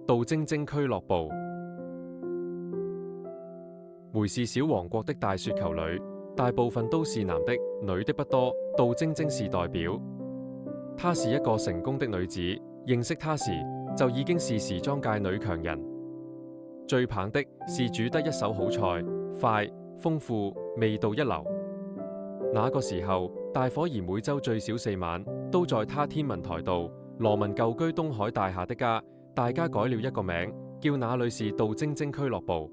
杜晶晶俱樂部。梅是小王國的大雪球女，大部分都是男的，女的不多。杜晶晶是代表。她是一個成功的女子，認識她時就已經是時裝界女強人。最棒的是煮得一手好菜，快、豐富、味道一流。那個時候，大伙兒每週最少4晚都在她天文台度。羅文舊居東海大廈的家，大家改了一個名，叫那裏是杜晶晶俱樂部。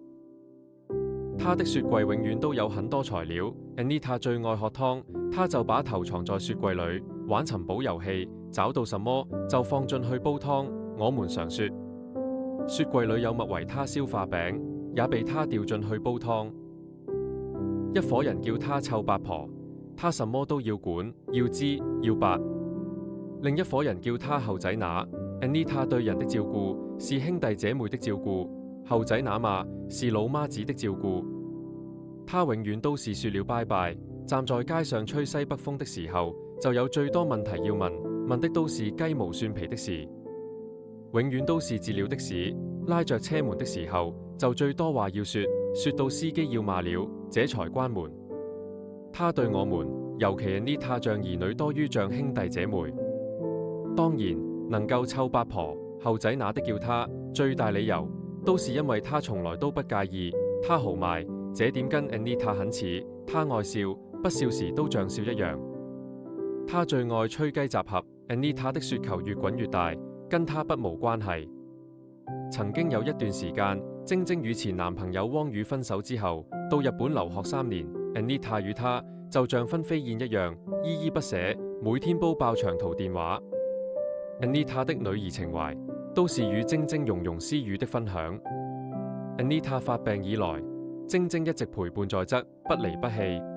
她的雪櫃永遠都有很多材料。Anita 最愛喝湯，她就把頭藏在雪櫃裏玩尋寶遊戲，找到什麼就放進去煲湯。我們常說，雪櫃裏有麥維他消化餅，也被她掉進去煲湯。一伙人叫她臭八婆，她什麼都要管，要知，要八。另一伙人叫她後仔乸。Anita 對人的照顧是兄弟姐妹的照顧，後仔乸嘛是老媽子的照顧。她永遠都是說了拜拜，站在街上吹西北風的時候，就有最多問題要問，問的都是雞毛蒜皮的事。永遠都是截了的士，拉着車門的時候，就最多話要說，說到司機要罵了，這才關門。她對我們，尤其 Anita 像兒女多於像兄弟姐妹。當然，能夠臭八婆、後仔乸的叫她，最大理由都是因為她從來都不介意，她豪邁，這點跟 Anita 很似。她愛笑，不笑時都像笑一樣。她最愛吹雞雜盒。Anita 的雪球越滾越大，跟她不無關係。曾經有一段時間，晶晶與前男朋友汪宇分手之後，到日本留學3年。Anita 與他就像分飛燕一樣，依依不捨，每天煲爆長途電話。Anita 的女兒情懷都是與晶晶融融私語的分享。Anita 發病以來，晶晶一直陪伴在側，不離不棄。